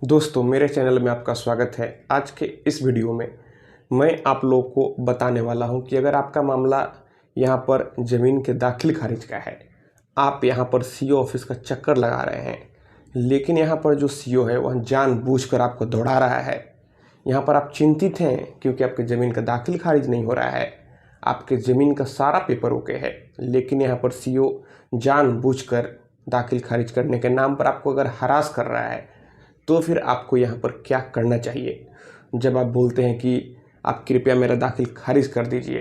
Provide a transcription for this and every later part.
दोस्तों, मेरे चैनल में आपका स्वागत है। आज के इस वीडियो में मैं आप लोगों को बताने वाला हूं कि अगर आपका मामला यहां पर ज़मीन के दाखिल खारिज का है, आप यहां पर सीओ ऑफिस का चक्कर लगा रहे हैं, लेकिन यहां पर जो सीओ है वह जानबूझकर आपको दौड़ा रहा है। यहां पर आप चिंतित हैं क्योंकि आपकी ज़मीन का दाखिल खारिज नहीं हो रहा है। आपके ज़मीन का सारा पेपर ओके है, लेकिन यहाँ पर सीओ जानबूझकर दाखिल खारिज करने के नाम पर आपको अगर हरास कर रहा है, तो फिर आपको यहाँ पर क्या करना चाहिए। जब आप बोलते हैं कि आप कृपया मेरा दाखिल खारिज कर दीजिए,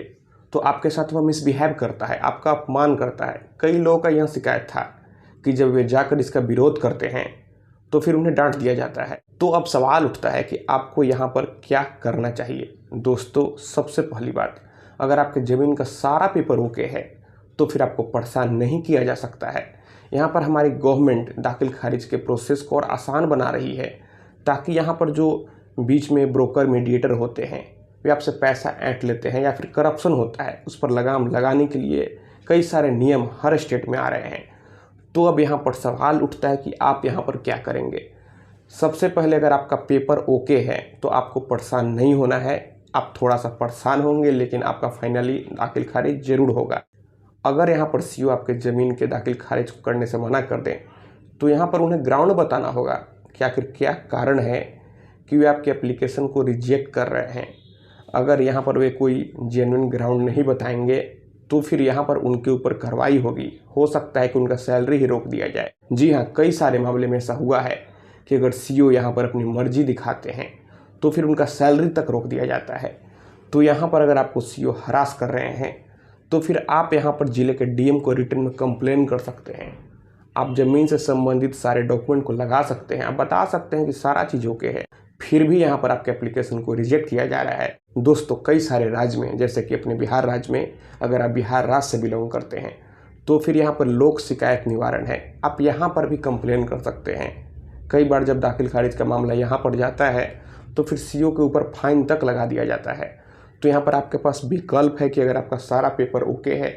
तो आपके साथ वह मिसबिहेव करता है, आपका अपमान करता है। कई लोगों का यह शिकायत था कि जब वे जाकर इसका विरोध करते हैं तो फिर उन्हें डांट दिया जाता है। तो अब सवाल उठता है कि आपको यहाँ पर क्या करना चाहिए। दोस्तों, सबसे पहली बात, अगर आपके ज़मीन का सारा पेपर ओके है तो फिर आपको परेशान नहीं किया जा सकता है। यहाँ पर हमारी गवर्नमेंट दाखिल खारिज के प्रोसेस को और आसान बना रही है, ताकि यहाँ पर जो बीच में ब्रोकर मीडिएटर होते हैं वे आपसे पैसा ऐंठ लेते हैं या फिर करप्शन होता है, उस पर लगाम लगाने के लिए कई सारे नियम हर स्टेट में आ रहे हैं। तो अब यहाँ पर सवाल उठता है कि आप यहाँ पर क्या करेंगे। सबसे पहले, अगर आपका पेपर ओके है तो आपको परेशान नहीं होना है। आप थोड़ा सा परेशान होंगे, लेकिन आपका फाइनली दाखिल खारिज जरूर होगा। अगर यहाँ पर सीओ आपके ज़मीन के दाखिल खारिज करने से मना कर दें, तो यहाँ पर उन्हें ग्राउंड बताना होगा कि आखिर क्या कारण है कि वे आपके एप्लीकेशन को रिजेक्ट कर रहे हैं। अगर यहाँ पर वे कोई जेन्युइन ग्राउंड नहीं बताएंगे, तो फिर यहाँ पर उनके ऊपर कार्रवाई होगी। हो सकता है कि उनका सैलरी ही रोक दिया जाए। जी हाँ, कई सारे मामले में ऐसा हुआ है कि अगर सीओ यहाँ पर अपनी मर्जी दिखाते हैं तो फिर उनका सैलरी तक रोक दिया जाता है। तो यहाँ पर अगर आपको सीओ हरास कर रहे हैं, तो फिर आप यहाँ पर जिले के डीएम को रिटर्न में कंप्लेन कर सकते हैं। आप ज़मीन से संबंधित सारे डॉक्यूमेंट को लगा सकते हैं, आप बता सकते हैं कि सारा चीज़ ओके है, फिर भी यहाँ पर आपके एप्लीकेशन को रिजेक्ट किया जा रहा है। दोस्तों, कई सारे राज्य में, जैसे कि अपने बिहार राज्य में, अगर आप बिहार राज्य से बिलोंग करते हैं तो फिर यहाँ पर लोक शिकायत निवारण है, आप यहाँ पर भी कंप्लेन कर सकते हैं। कई बार जब दाखिल खारिज का मामला यहाँ पर जाता है तो फिर सीओ के ऊपर फाइन तक लगा दिया जाता है। तो यहाँ पर आपके पास विकल्प है कि अगर आपका सारा पेपर ओके है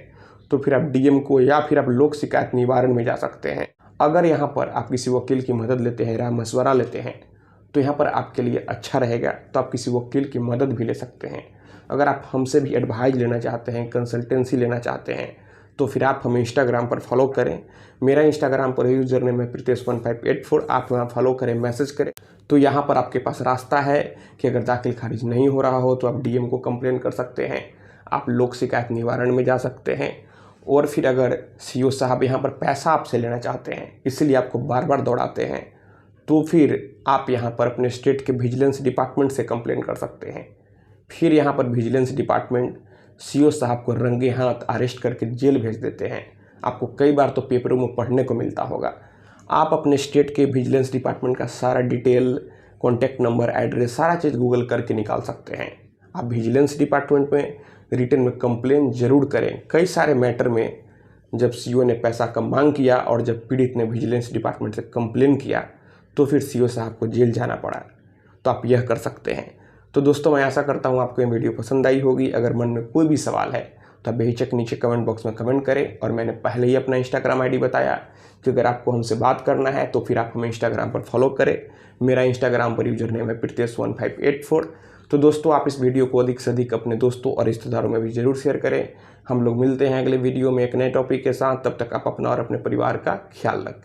तो फिर आप डीएम को या फिर आप लोक शिकायत निवारण में जा सकते हैं। अगर यहाँ पर आप किसी वकील की मदद लेते हैं, राय मशवरा लेते हैं, तो यहाँ पर आपके लिए अच्छा रहेगा। तो आप किसी वकील की मदद भी ले सकते हैं। अगर आप हमसे भी एडवाइज लेना चाहते हैं, कंसल्टेंसी लेना चाहते हैं, तो फिर आप हमें इंस्टाग्राम पर फॉलो करें। मेरा इंस्टाग्राम पर यूज़र नेम है Pritesh1584। आप वहाँ फॉलो करें, मैसेज करें। तो यहाँ पर आपके पास रास्ता है कि अगर दाखिल खारिज नहीं हो रहा हो तो आप डीएम को कंप्लेन कर सकते हैं, आप लोक शिकायत निवारण में जा सकते हैं। और फिर अगर सीओ साहब यहाँ पर पैसा आपसे लेना चाहते हैं, इसलिए आपको बार बार दौड़ाते हैं, तो फिर आप यहाँ पर अपने स्टेट के विजिलेंस डिपार्टमेंट से कंप्लेन कर सकते हैं। फिर यहाँ पर विजिलेंस डिपार्टमेंट सीओ साहब को रंगे हाथ अरेस्ट करके जेल भेज देते हैं। आपको कई बार तो पेपरों में पढ़ने को मिलता होगा। आप अपने स्टेट के विजिलेंस डिपार्टमेंट का सारा डिटेल, कॉन्टैक्ट नंबर, एड्रेस, सारा चीज़ गूगल करके निकाल सकते हैं। आप विजिलेंस डिपार्टमेंट में रिटर्न में कंप्लेन जरूर करें। कई सारे मैटर में जब सीओ ने पैसा का मांग किया और जब पीड़ित ने विजिलेंस डिपार्टमेंट से कंप्लेन किया, तो फिर सीओ साहब को जेल जाना पड़ा। तो आप यह कर सकते हैं। तो दोस्तों, मैं आशा करता हूँ आपको ये वीडियो पसंद आई होगी। अगर मन में कोई भी सवाल है तो आप बेहिचक नीचे कमेंट बॉक्स में कमेंट करें। और मैंने पहले ही अपना इंस्टाग्राम आईडी बताया कि अगर आपको हमसे बात करना है तो फिर आप हमें इंस्टाग्राम पर फॉलो करें। मेरा इंस्टाग्राम पर यूजर नेम है Pritesh1584। तो दोस्तों, आप इस वीडियो को अधिक से अधिक अपने दोस्तों और रिश्तेदारों में भी जरूर शेयर करें। हम लोग मिलते हैं अगले वीडियो में एक नए टॉपिक के साथ। तब तक आप अपना और अपने परिवार का ख्याल रखें।